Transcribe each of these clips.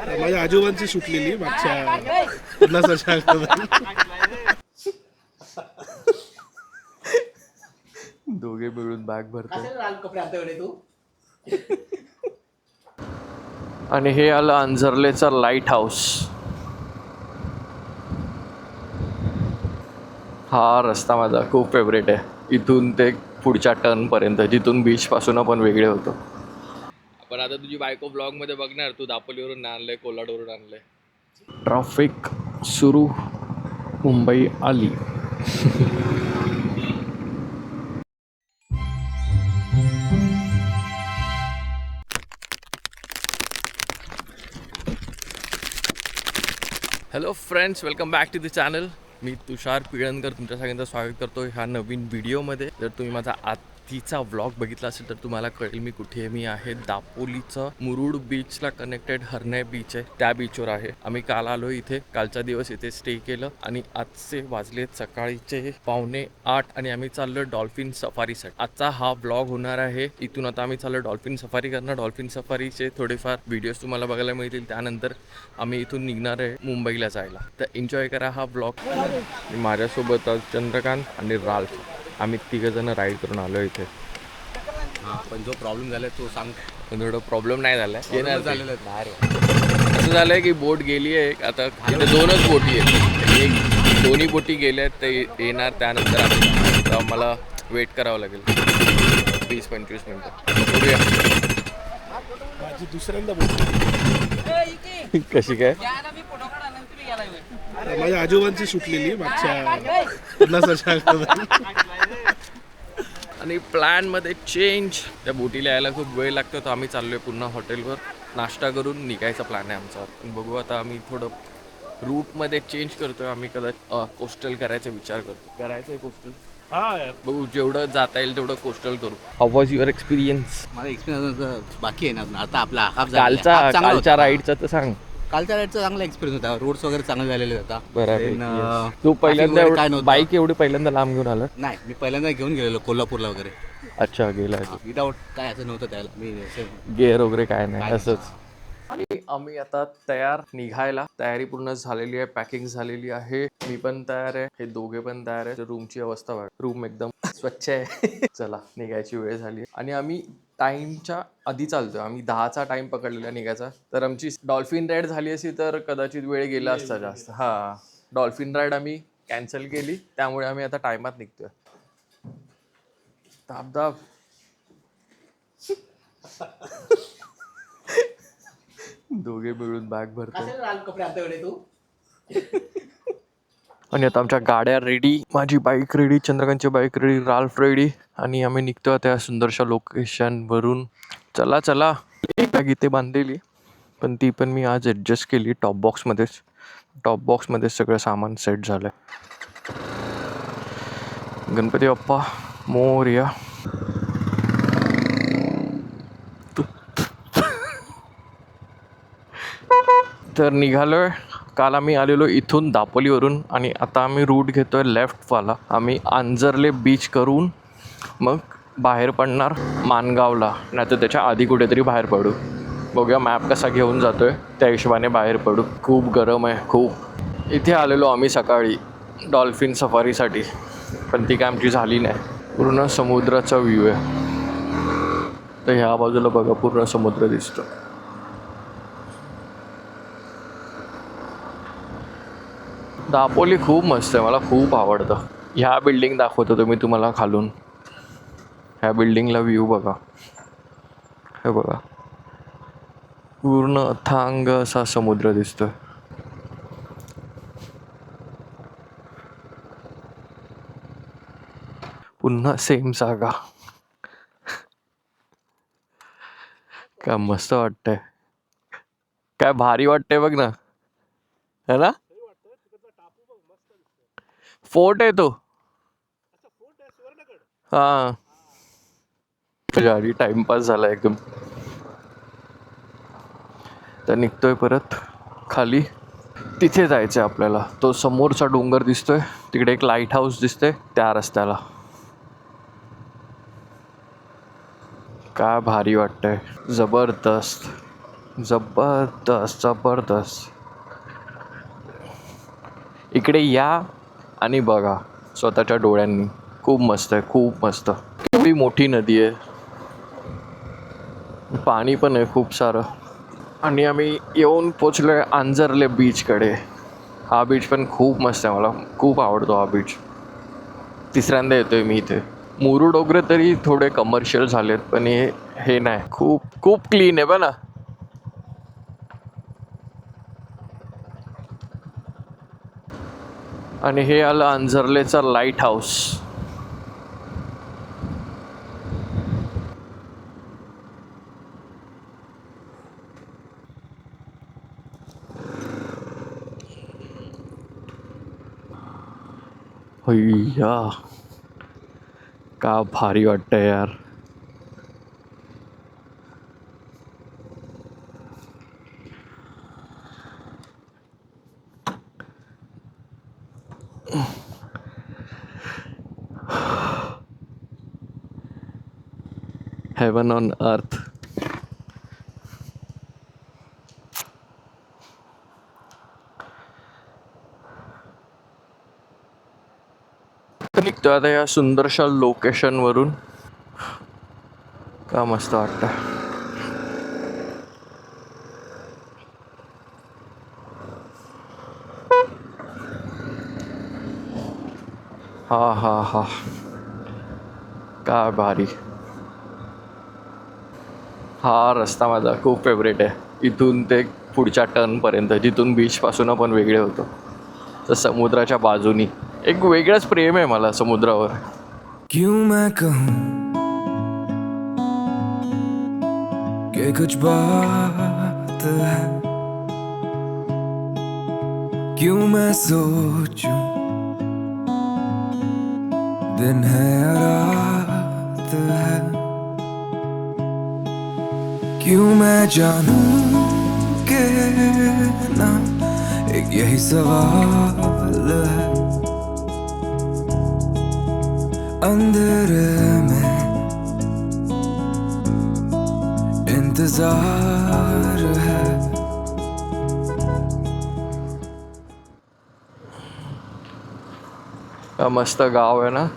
माझ्या आजोबांची सुटलेली मागच्या 50 वर्षांपूर्वी. दोघे मिळून बॅग भरतो. आणि हे आलं अंजर्लेचा लाईट हाऊस. हा रस्ता माझा खूप फेवरेट आहे. इथून ते पुढच्या टर्नपर्यंत, जिथून बीचपासून आपण वेगळे होतो. पण आता तुझी बायको ब्लॉगमध्ये बघणार, तू दापोलीवरून आणलंय, कोल्हाडवरून आणलंय. ट्रॅफिक सुरू, मुंबई आली. Hello friends, welcome back to the channel. मी तुषार पिळणकर तुमच्या सगळ्यांचं स्वागत करतो ह्या नवीन व्हिडिओमध्ये. जर तुम्ही माझा आधीचा व्लॉग बघितला असेल तर तुम्हाला कळेल मी कुठे आहे. मी आहे दापोलीचं मुरुड बीचला कनेक्टेड हरणे बीच आहे, त्या बीचवर आहे. आम्ही काल आलो इथे, कालचा दिवस इथे स्टे केलं आणि आजचे वाजलेत सकाळीचे 7:45 आणि आम्ही चाललो डॉल्फिन सफारीसाठी. आजचा हा व्लॉग होणार आहे. इथून आता आम्ही चाललो डॉल्फिन सफारी करणार. डॉल्फिन सफारीचे थोडेफार व्हिडिओज तुम्हाला बघायला मिळतील. त्यानंतर आम्ही इथून निघणार आहे मुंबईला जायला. तर एन्जॉय करा हा ब्लॉग. माझ्यासोबत चंद्रकांत आणि राल्फ, आम्ही तिघजण राईड करून आलो इथे. पण जो प्रॉब्लेम झालाय तो सांग. थोडं प्रॉब्लेम नाही झालाय, येणार झालेलं असं झालंय की बोट गेली आहे. आता इथे 2च बोटी आहेत. एक दोन्ही बोटी गेल्या आहेत, ते येणार. त्यानंतर आम्हाला वेट करावं लागेल 20-25 मिनटं. बघूया माझी दुसऱ्यांदा बोलतो. कशी काय. माझ्या आजोबांची सुटलेली मागच्या 50 वर्षांपूर्वी. आणि प्लॅनमध्ये चेंज. त्या बोटीला यायला खूप वेळ लागतो, तर आम्ही चाललो आहे पुन्हा हॉटेलवर. नाश्ता करून निघायचा प्लॅन आहे आमचा. पण बघू आता, आम्ही थोडं रूटमध्ये चेंज करतो आहे. आम्ही कदाचित कोस्टल करायचा विचार करतो. करायचं आहे कोस्टल. बघू, जेवढं जाता येईल तेवढं कोस्टल करू. How was your experience? माझा एक्सपिरियन्स बाकी आहे ना. आता आपला कालच्या राईडचा तर सांग. कालच्या राईडचा चांगला एक्सपिरियन्स होता. रोड्स वगैरे चांगले झालेले होता. बरोबर. तू पहिल्यांदा बाईक एवढी पहिल्यांदा लांब घेऊन आला? नाही, मी पहिल्यांदा घेऊन गेलेलो कोल्हापूरला वगैरे. अच्छा, गेला. विदाऊट काय असं नव्हतं त्याला. मी गेअर वगैरे काय नाही, असंच. आणि आम्ही आता तयार निघायला. तयारी पूर्ण झालेली आहे, पॅकिंग झालेली आहे. मी पण तयार आहे, हे दोघे पण तयार आहे. रूमची अवस्था बघा, रूम एकदम स्वच्छ आहे. चला, निघायची वेळ झाली आणि आम्ही टाइमच्या आधी चालतोय. आम्ही 10चा टाइम पकडलेला निघायचा. तर आमची डॉल्फिन राईड झाली असती तर कदाचित वेळ गेला असता जास्त. हा, डॉल्फिन राईड आम्ही कॅन्सल केली, त्यामुळे आम्ही आता टाइमात निघतोय. दाब दोघे मिळून बॅग भरतो. आणि आता आमच्या गाड्या रेडी, माझी बाईक रेडी, चंद्रकांतची बाईक रेडी, राल्फ रेडी. आणि आम्ही निघतो त्या सुंदरशा लोकेशनवरून. चला. एक बॅग इथे बांधलेली, पण ती पण मी आज ॲडजस्ट केली टॉप बॉक्समध्येच सगळं सामान सेट झालं. गणपती बाप्पा मोरया. तर निघालोय. काल आम्ही आलेलो इथून दापोलीवरून आणि आता आम्ही रूट घेतोय लेफ्टवाला. आम्ही अंजर्ले बीच करून मग बाहेर पडणार माणगावला, नाही तर त्याच्या आधी कुठेतरी बाहेर पडू. बघूया मॅप कसा घेऊन जातोय, त्या हिशोबाने बाहेर पडू. खूप गरम आहे, खूप. इथे आलेलो आम्ही सकाळी डॉल्फिन सफारीसाठी, पण ती काय आमची झाली नाही. पूर्ण समुद्राचा व्ह्यू आहे. तर ह्या बाजूला बघा, पूर्ण समुद्र दिसतो. दापोली खूप मस्त आहे, मला खूप आवडतं. ह्या बिल्डिंग दाखवतो तुम्ही तुम्हाला खालून. ह्या बिल्डिंगला व्ह्यू बघा, हे बघा, पूर्ण अथांग असा समुद्र दिसतोय. पुन्हा सेम जागा. काय मस्त वाटतंय, काय भारी वाटतंय बघ ना, है ना. फोर्ट आहे तो. हा, गाडी टाइमपास झाला एकदम. तर निघतोय परत खाली. तिथे जायचं आपल्याला. तो समोरचा डोंगर दिसतोय, तिकडे एक लाईट हाऊस दिसतंय, त्या रस्त्याला. काय भारी वाटतंय, जबरदस्त. जबरदस्त जबरदस्त. इकडे या आणि बघा स्वतःच्या डोळ्यांनी. खूप मस्त आहे, खूप मस्त. एवढी मोठी नदी आहे, पाणी पण आहे खूप सारं. आणि आम्ही येऊन पोचलो आहे आंजर्ले बीचकडे. हा बीच पण खूप मस्त आहे, मला खूप आवडतो हा बीच. तिसऱ्यांदा येतो आहे मी इथे. मुरुड वगैरे तरी थोडे कमर्शियल झालेत, पण हे नाही. खूप खूप क्लीन आहे बघ ना. आणि हे आलं अंजर्लेचा लाईट हाऊस. हैया, का भारी वाटतंय यार. Heaven on earth. निघतो आता या सुंदरशा लोकेशनवरून. का मस्त वाटतं. हा हा हा, काय भारी. हा रस्ता माझा खूप फेवरेट आहे. इथून ते पुढच्या टर्नपर्यंत, जिथून बीचपासून पण वेगळे होतो, तर समुद्राच्या बाजूनी एक वेगळंच प्रेम आहे मला समुद्रावर. क्यों मैं कहूँ कि कुछ बात है, क्यों मैं सोचूं दिन है या रात है, क्यों मैं जानूं कि ना एक यही सवाल है. अंधेरे में इंतजार है. मस्त गाव आहे ना.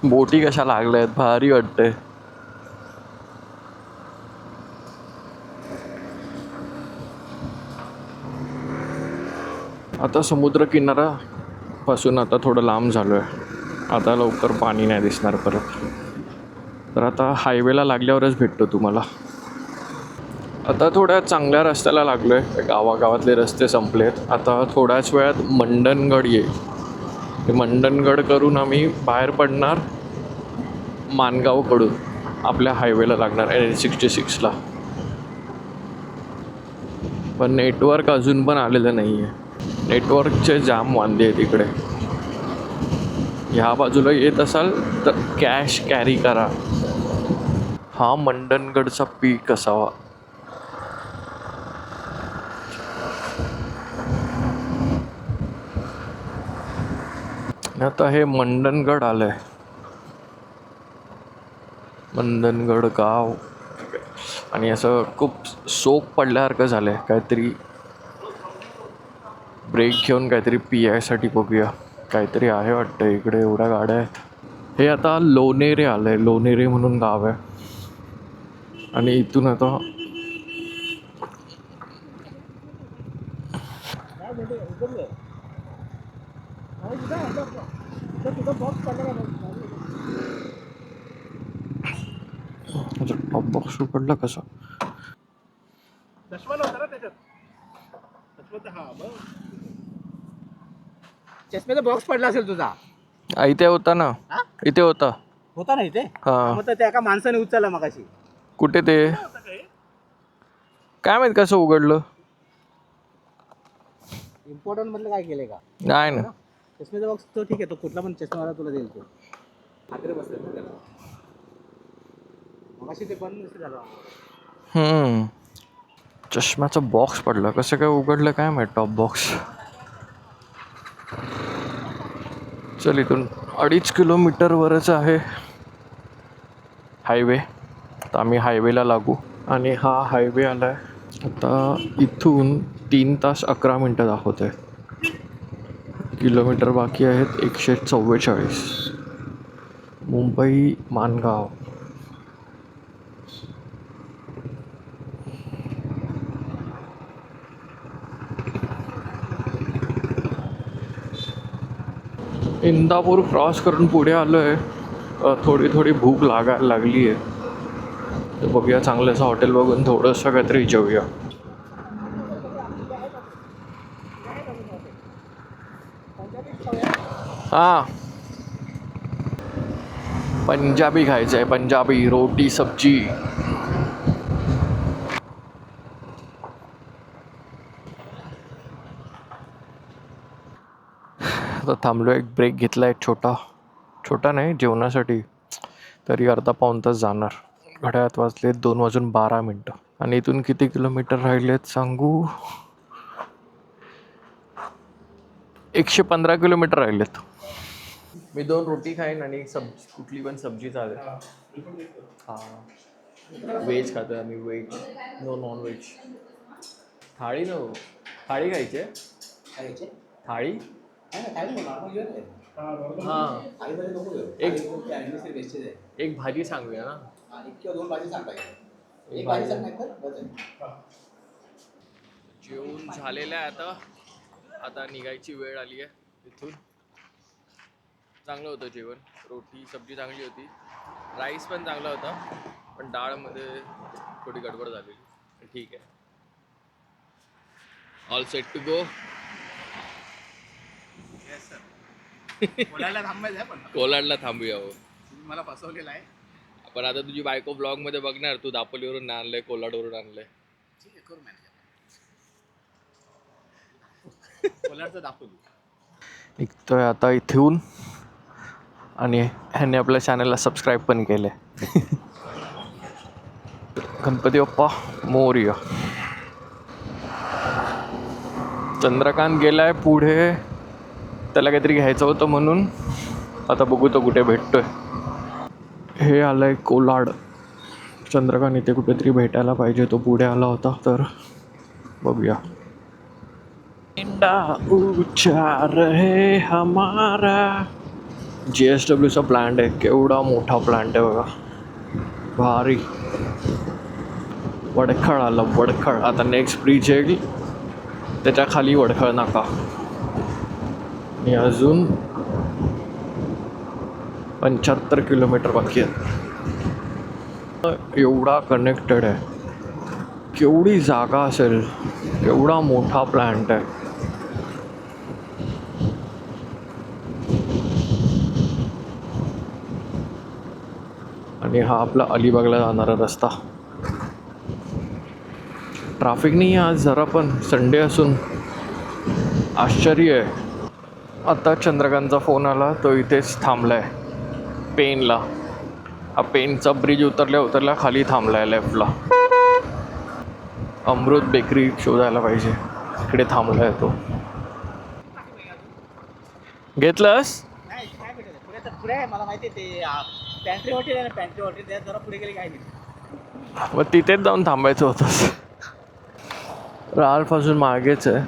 बोटी कशा लागल्या आहेत, भारी वाटते. आता समुद्र किनारा पासून आता थोडं लांब झालो आहे. आता लवकर पाणी नाही दिसणार परत. तर आता हायवेला लागल्यावरच भेटतो तुम्हाला. आता थोड्या चांगल्या रस्त्याला लागलो आहे. गावागावातले रस्ते संपलेत. आता थोड्याच वेळात मंडनगड येईल. ते मंडनगड करून आम्ही बाहेर पडणार माणगावकडून. आपल्या हायवेला लागणार NH66ला. पण नेटवर्क अजून पण आलेलं नाही आहे. नेटवर्कचे जाम वांदे आहेत इकडे. ह्या बाजूला येत असाल तर कॅश कॅरी करा. हा मंडनगडचा पीक असावा. आता हे मंडनगड आलंय. मंडनगड गाव. आणि असं खूप सोप पडल्यासारखं झालंय. काहीतरी ब्रेक घेऊन काहीतरी पियायसाठी बघूया. काहीतरी आहे वाटतं इकडे. एवढ्या गाड्या आहेत. हे आता लोणेरे आलंय. लोणेरे म्हणून गाव आहे. आणि इथून आता टॉप बॉक्स उघडला कसा. चष्म्याचा बॉक्स पडला असेल तुझा. इथे होता ना. इथे होता. होता ना इथे. हा, मग त्या एका माणसाने उचलला मगाशी. कुठे ते काय माहित कसं उघडलं. इम्पॉर्टंट मधलं काय केलंय का. नाही ना. चष्म्याचा बॉक्स तो ठीक आहे. तो कुठला पण चष्मावाला तुला देईल. तो आग्रे बसला ना त्याला. मगाशी ते बंद नसतं झालं. चष्म्याचा बॉक्स पडला. कसं काय उघडलं काय माहित टॉप बॉक्स. चल इथून 2.5 किलोमीटरवरच आहे हायवे. तर आम्ही हायवेला लागू आणि हा हायवे आला आहे आता. इथून 3 तास 11 मिनटं दाखवत आहे. किलोमीटर बाकी आहेत 144. मुंबई माणगाव. इंदापूर क्रॉस करून पुढे आलो आहे. थोडी थोडी भूक लागायला लागली आहे. तर बघूया चांगलंसं हॉटेल बघून थोडंसं काहीतरी जेवूया. हां, पंजाबी खायचं आहे. पंजाबी रोटी सब्जी. आता थांबलो, एक ब्रेक घेतला एक छोटा नाही जेवणासाठी. तरी अर्धा पाऊण तास जाणार. घड्याळात वाजले 2:12. आणि इथून किती किलोमीटर राहिलेत सांगू? 115 किलोमीटर राहिलेत. मी 2 रोटी खाईन आणि कुठली पण सब्जी चालेल. हां, व्हेज खातो आम्ही. Veg, no non veg. थाळी थाळी खायची आहे. थाळी हां, एक भाजी सांगूया ना. जेवण झालेलं आहे आता निघायची वेळ आली आहे इथून. चांगलं होतं जेवण. रोटी सब्जी चांगली होती. राईस पण चांगला होता. पण डाळमध्ये थोडी गडबड झालेली. ठीक आहे. All set to go. कोलाडला थांबूया. हो, मला फसवलेला आहे. पण आता तुझी बायको ब्लॉग मध्ये बघणार. तू दापोलीवरून आणलंय, कोलाडवरून आणलंय. कोलाडचं दापोली निघतोय आता इथून. आणि ह्याने आपल्या चॅनलला सबस्क्राईब पण केले. गणपती बाप्पा मोरया. चंद्रकांत गेलाय पुढे. त्याला काहीतरी घ्यायचं होतं म्हणून. आता बघू तो कुठे भेटतोय. हे आलंय कोलाड. चंद्रकांत इथे कुठेतरी भेटायला पाहिजे. तो पुढे आला होता तर बघूया. इंडा उच्चार है हमारा. JSWचा प्लांट आहे. केवढा मोठा प्लांट आहे बघा. भारी. वडखळ आलं. वडखळ. आता नेक्स्ट ब्रिज येईल त्याच्या खाली वडखळ नाका. आणि अजून 75 किलोमीटर बाकी आहेत. एवढा कनेक्टेड आहे. केवढी जागा असेल. केवढा मोठा प्लांट आहे. आणि हा आपला अलिबागला जाणारा रस्ता. ट्रॅफिक नाही आहे आज जरा पण. संडे असून आश्चर्य आहे. आता चंद्रकांतचा फोन आला. तो इथेच थांबलाय पेनला. हा पेनचा ब्रिज उतरल्या खाली थांबलाय लेफ्टला. अमृत बेकरी शोधायला पाहिजे. इकडे थांबलाय तो. घेतलंस? पुढे आहे. मला माहिती आहे ते पॅन्ट्री हॉटेल आहे ना. पॅन्ट्री हॉटेल त्यात जरा पुढे गेले काय नाही. मग तिथेच जाऊन थांबायचं होतं. राल्फपासून मागेच आहे.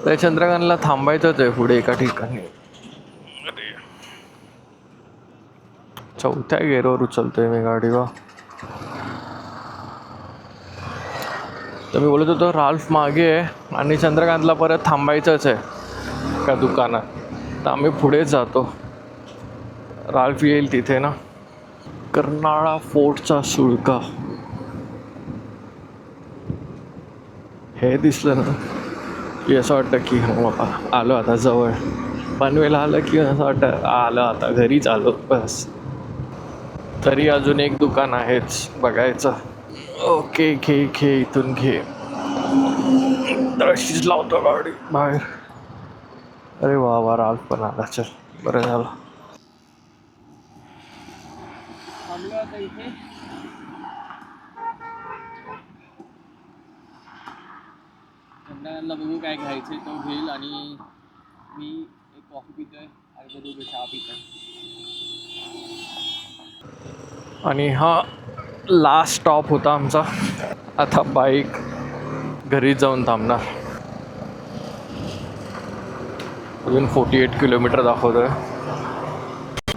त्या चंद्रकांतला थांबायचंच आहे पुढे एका ठिकाणी. चौथ्या गेअरवर उचलतोय मी गाडी. वा, तर मी बोलत होतो राल्फ मागे आहे आणि चंद्रकांतला परत थांबायचंच आहे का दुकानात. तर आम्ही पुढे जातो. राल्फ येईल तिथे ना. कर्नाळा फोर्टचा सुळका हे दिसलं ना की असं वाटतं की हो आलो आता जवळ. पनवेल आलं की असं वाटतं आलं आता घरीच आलो बस. तरी अजून एक दुकान आहेच बघायचं. ओके, घे इथून घे. तशीच लावतो गाडी बाहेर. अरे वा राल्फ पण आला. चल बरं झालं. आता इथे चंद्रकांतला बघू काय घ्यायचं तो घेईल. आणि मी एक कॉफी पितोय आणि तो चहा पितोय. आणि हा लास्ट स्टॉप होता आमचा. आता बाईक घरी जाऊन थांबणार. अजून 48 किलोमीटर दाखवतोय.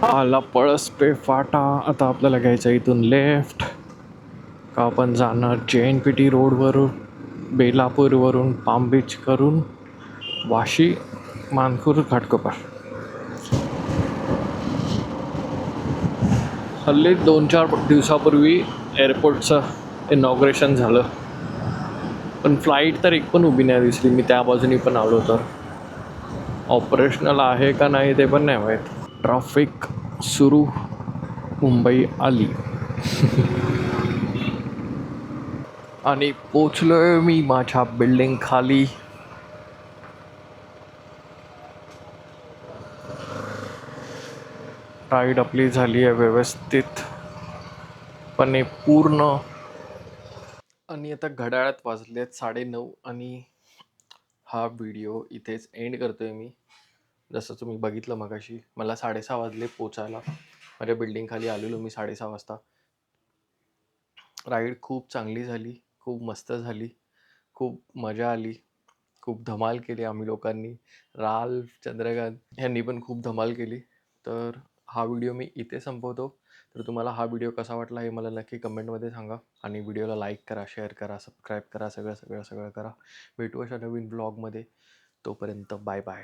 आला पळसपे फाटा. आता आपल्याला घ्यायचं इथून लेफ्ट का आपण जाणार JNPT रोडवरून, बेलापूरवरून, पाम बीच करून वाशी, मानखूर, घाटकोपर. हल्ली 2-4 दिवसापूर्वी एअरपोर्टचं इनॉग्रेशन झालं, पण फ्लाईट तर एक पण उभी नाही दिसली. मी त्या बाजूनी पण आलो तर ऑपरेशनल आहे का नाही ते पण नाही माहीत. ट्रॅफिक सुरू, मुंबई आली. आणि पोचलोय मी माझ्या बिल्डिंग खाली. राईड आपली झाली आहे व्यवस्थित पण पूर्ण. आणि आता घड्याळात वाजलेत 9:30 आणि हा व्हिडिओ इथेच एंड करतोय मी. जसं तुम्ही बघितलं मगाशी मला 6:30 वाजले पोचायला. माझ्या बिल्डिंग खाली आलेलो मी 6:30 वाजता. राईड खूप चांगली झाली, खूप मस्त झाली, खूप मजा आली, खूप धमाल केली आम्ही लोकांनी. राल्फ, चंद्रकांत यांनी पण खूप धमाल केली. तर हा व्हिडिओ मी इथे संपवतो. तर तुम्हाला हा व्हिडिओ कसा वाटला हे मला नक्की कमेंटमध्ये सांगा. आणि व्हिडिओला लाईक करा, शेअर करा, सबस्क्राईब करा, सगळं करा. भेटू अशा नवीन ब्लॉगमध्ये. तोपर्यंत बाय बाय.